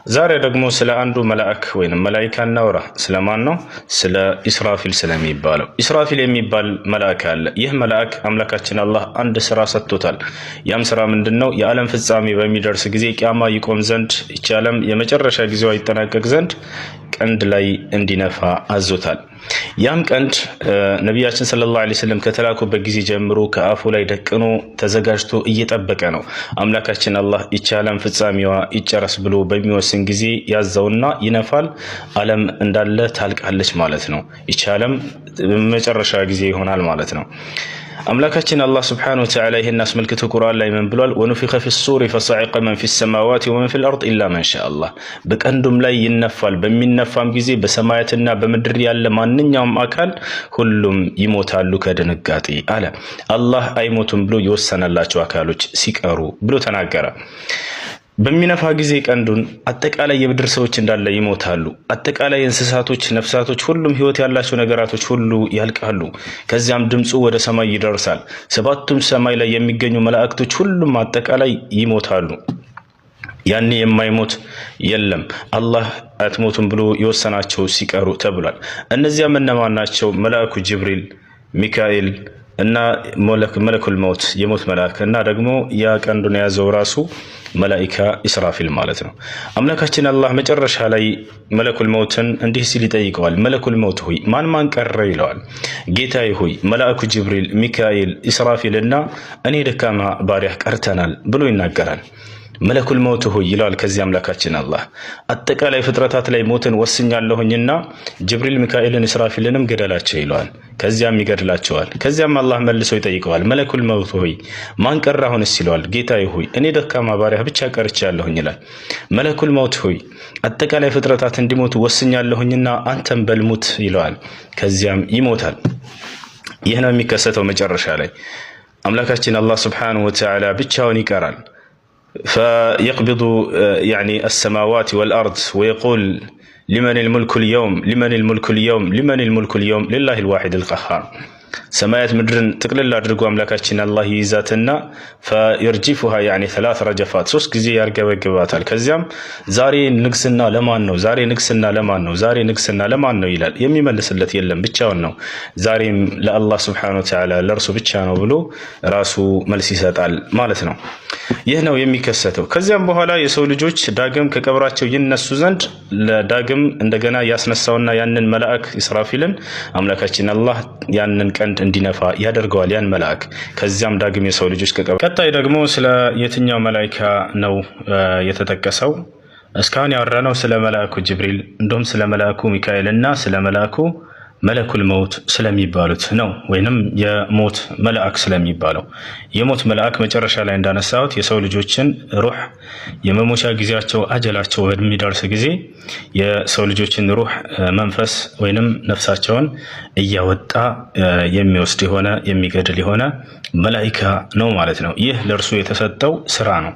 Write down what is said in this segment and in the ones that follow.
ዛሬ ደግሞ ስለ አንዱ መልአክ ወይንም መላእክት እናውራ። ስለማን ነው? ስለ ኢስራፊል ስለሚባለው። ኢስራፊል የሚባል መልአክ አለ። ይህ መልአክ አምላካችን አላህ አንድ ስራ ሰጥቶታል። ያም ስራ ምንድነው? የዓለም ፍጻሜ በሚደርስ ጊዜ ቂያማ ይቆም ዘንድ ይህች ዓለም የመጨረሻ ጊዜዋ ይጠናቀቅ ዘንድ ቀንድ ላይ እንዲነፋ አዞታል። ያም ቀንድ ነቢያችን ሰለላሁ ዐለይሂ ወሰለም ከተላኩበት ጊዜ ጀምሮ ከአፉ ላይ ደቅኖ ተዘጋጅቶ እየጠበቀ ነው። አምላካችን አላህ ይህች ዓለም ፍጻሜዋ ይጨረስ ብሎ በሚወስን ጊዜ ያዘውና ይነፋል። ዓለም እንዳለ ታልቃለች ማለት ነው። ይህች ዓለም መጨረሻ ጊዜ ይሆናል ማለት ነው። አምላካችን አላህ ሱብሓነሁ ወተዓላ ይህን አስመልክቶ ቁርአን ላይ ምን ብሏል? ወኑፊኸ ፊሱሪ ፈሰዒቀ መን ፊሰማዋቲ ወመን ፊል አርድ ኢላ መን ሻአ አላህ። በቀንዱም ላይ ይነፋል። በሚነፋም ጊዜ በሰማያትና በምድር ያለ ማንኛውም አካል ሁሉም ይሞታሉ ከድንጋጤ አለ። አላህ አይሞቱም ብሎ የወሰነላቸው አካሎች ሲቀሩ ብሎ ተናገረ። በሚነፋ ጊዜ ቀንዱን አጠቃላይ የምድር ሰዎች እንዳለ ይሞታሉ። አጠቃላይ እንስሳቶች፣ ነፍሳቶች፣ ሁሉም ህይወት ያላቸው ነገራቶች ሁሉ ያልቃሉ። ከዚያም ድምፁ ወደ ሰማይ ይደርሳል። ሰባቱም ሰማይ ላይ የሚገኙ መላእክቶች ሁሉም አጠቃላይ ይሞታሉ። ያኔ የማይሞት የለም አላህ አትሞቱም ብሎ የወሰናቸው ሲቀሩ ተብሏል። እነዚያም እነማን ናቸው? መልአኩ ጅብሪል፣ ሚካኤል እና መለኩል መውት የሞት መልአክ እና ደግሞ ያ ቀንዱን የያዘው ራሱ መላኢካ ኢስራፊል ማለት ነው። አምላካችን አላህ መጨረሻ ላይ መለኩል መውትን እንዲህ ሲል ይጠይቀዋል። መለኩል መውት ሆይ ማን ቀረ ይለዋል። ጌታዬ ሆይ መልአኩ ጅብሪል፣ ሚካኤል፣ ኢስራፊል እና እኔ ደካማ ባሪያህ ቀርተናል ብሎ ይናገራል። መለኩል መውት ሆይ ይለዋል። ከዚህ አምላካችን አላህ አጠቃላይ ፍጥረታት ላይ ሞትን ወስኛለሁኝና ጅብሪል፣ ሚካኤልን፣ ኢስራፊልንም ገደላቸው ይለዋል። ከዚያም ይገድላቸዋል። ከዚያም አላህ መልሶ ይጠይቀዋል። መለኩል መውት ሆይ ማን ቀረ አሁንስ ይለዋል። ጌታዬ ሆይ እኔ ደካማ ባሪያህ ብቻ ቀርቻለሁኝ ይላል። መለኩል መውት ሆይ አጠቃላይ ፍጥረታት እንዲሞቱ ወስኛለሁኝና አንተም በልሙት ይለዋል። ከዚያም ይሞታል። ይህ ነው የሚከሰተው መጨረሻ ላይ አምላካችን አላህ ሱብሓነሁ ወተዓላ ብቻውን ይቀራል። فيقبض يعني السماوات والأرض ويقول لمن الملك اليوم لمن الملك اليوم لمن الملك اليوم لله الواحد القهار. ሰማያት ምድርን ጥቅልል አድርጎ አምላካችን አላህ ይይዛትና فيرجفها يعني ثلاث رجفات ሶስት ጊዜ ያርገበግባታል። ከዚያም ዛሬ ንግስና ለማን ነው? ዛሬ ንግስና ለማን ነው? ዛሬ ንግስና ለማን ነው ይላል። የሚመልስለት የለም፣ ብቻውን ነው። ዛሬም ለአላህ Subhanahu Wa Ta'ala ለርሱ ብቻ ነው ብሎ ራሱ መልስ ይሰጣል ማለት ነው። ይህ ነው የሚከሰተው። ከዚያም በኋላ የሰው ልጆች ዳግም ከቀብራቸው ይነሱ ዘንድ ለዳግም እንደገና ያስነሳውና ያንን መልአክ ኢስራፊልን አምላካችን አላህ ያንን ቀንድ እንዲነፋ ያደርገዋል ያን መልአክ። ከዚያም ዳግም የሰው ልጆች ቀጣይ ደግሞ ስለ የትኛው መላእክት ነው የተጠቀሰው? እስካሁን ያወራነው ስለ መልአኩ ጅብሪል እንዲሁም ስለ መልአኩ ሚካኤል እና ስለ መልአኩ መለኩል መውት ስለሚባሉት ነው፣ ወይንም የሞት መልአክ ስለሚባለው። የሞት መልአክ መጨረሻ ላይ እንዳነሳሁት የሰው ልጆችን ሩህ የመሞቻ ጊዜያቸው አጀላቸው በሚደርስ ጊዜ የሰው ልጆችን ሩህ መንፈስ ወይንም ነፍሳቸውን እያወጣ የሚወስድ የሆነ የሚገድል የሆነ መላኢካ ነው ማለት ነው። ይህ ለእርሱ የተሰጠው ስራ ነው።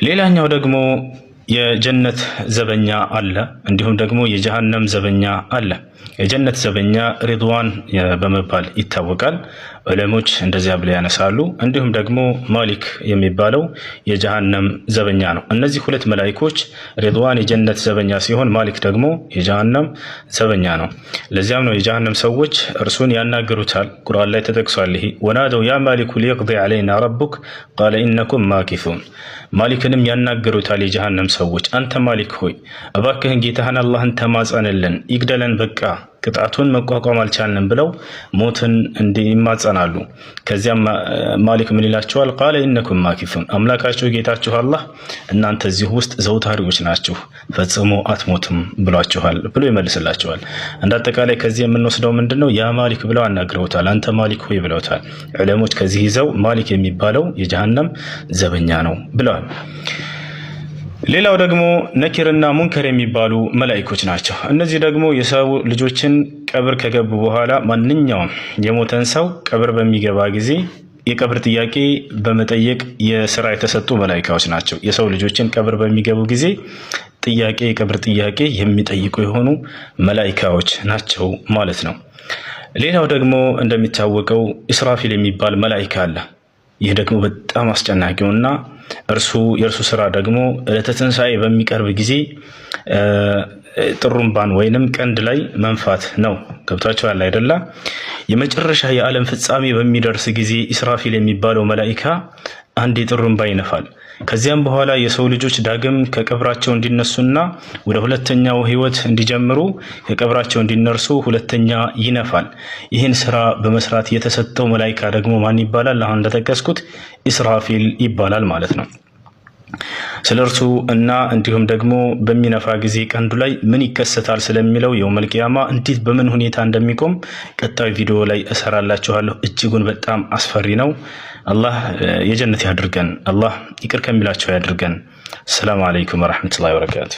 ሌላኛው ደግሞ የጀነት ዘበኛ አለ፣ እንዲሁም ደግሞ የጀሃነም ዘበኛ አለ። የጀነት ዘበኛ ሪድዋን በመባል ይታወቃል። ዑለሞች እንደዚያ ብለው ያነሳሉ። እንዲሁም ደግሞ ማሊክ የሚባለው የጀሃነም ዘበኛ ነው። እነዚህ ሁለት መላእክቶች ሪድዋን የጀነት ዘበኛ ሲሆን ማሊክ ደግሞ የጀሃነም ዘበኛ ነው። ለዚያም ነው የጀሃነም ሰዎች እርሱን ያናገሩታል። ቁርአን ላይ ተጠቅሷል። ይሄ ወናደው ያ ማሊኩ ሊቅዲ ዐለይና ረቡክ ቃለ ኢነኩም ማኪሱን። ማሊክንም ያናገሩታል የጀሃነም ሰዎች፣ አንተ ማሊክ ሆይ እባክህን ጌታህን አላህን ተማጸንልን፣ ይግደለን፣ በቃ ቅጣቱን መቋቋም አልቻልንም ብለው ሞትን እንዲማጸናሉ። ከዚያም ማሊክ ምን ይላቸዋል? ቃለ ኢነኩም ማኪሱን፣ አምላካችሁ ጌታችሁ አላህ እናንተ እዚህ ውስጥ ዘውታሪዎች ናችሁ፣ ፈጽሞ አትሞትም ብሏችኋል ብሎ ይመልስላቸዋል። እንዳጠቃላይ ከዚህ የምንወስደው ምንድነው? ያ ማሊክ ብለው አናግረውታል፣ አንተ ማሊክ ሆይ ብለውታል። ዑለሞች ከዚህ ይዘው ማሊክ የሚባለው የጀሃነም ዘበኛ ነው ብለዋል። ሌላው ደግሞ ነኪርና ሙንከር የሚባሉ መላእክቶች ናቸው። እነዚህ ደግሞ የሰው ልጆችን ቀብር ከገቡ በኋላ ማንኛውም የሞተን ሰው ቀብር በሚገባ ጊዜ የቀብር ጥያቄ በመጠየቅ የሥራ የተሰጡ መላእክቶች ናቸው። የሰው ልጆችን ቀብር በሚገቡ ጊዜ የቀብር ጥያቄ የሚጠይቁ የሆኑ መላእክቶች ናቸው ማለት ነው። ሌላው ደግሞ እንደሚታወቀው ኢስራፊል የሚባል መላእክት አለ። ይህ ደግሞ በጣም አስጨናቂውና የእርሱ ስራ ደግሞ ለትንሣኤ በሚቀርብ ጊዜ ጥሩምባን ወይንም ቀንድ ላይ መንፋት ነው። ገብታችኋል አይደለ? የመጨረሻ የዓለም ፍጻሜ በሚደርስ ጊዜ ኢስራፊል የሚባለው መላኢካ አንድ ጥሩምባ ይነፋል። ከዚያም በኋላ የሰው ልጆች ዳግም ከቀብራቸው እንዲነሱና ወደ ሁለተኛው ህይወት እንዲጀምሩ ከቀብራቸው እንዲነርሱ ሁለተኛ ይነፋል። ይህን ስራ በመስራት የተሰጠው መላኢካ ደግሞ ማን ይባላል? አሁን እንደጠቀስኩት ኢስራፊል ይባላል ማለት ነው። ስለርሱ እና እንዲሁም ደግሞ በሚነፋ ጊዜ ቀንዱ ላይ ምን ይከሰታል ስለሚለው የውመል ቂያማ እንዴት በምን ሁኔታ እንደሚቆም ቀጣይ ቪዲዮ ላይ እሰራላችኋለሁ። እጅጉን በጣም አስፈሪ ነው። አላህ የጀነት ያድርገን። አላህ ይቅር ከሚላቸው ያድርገን። ሰላም አለይኩም ወራህመቱላሂ ወበረካቱ።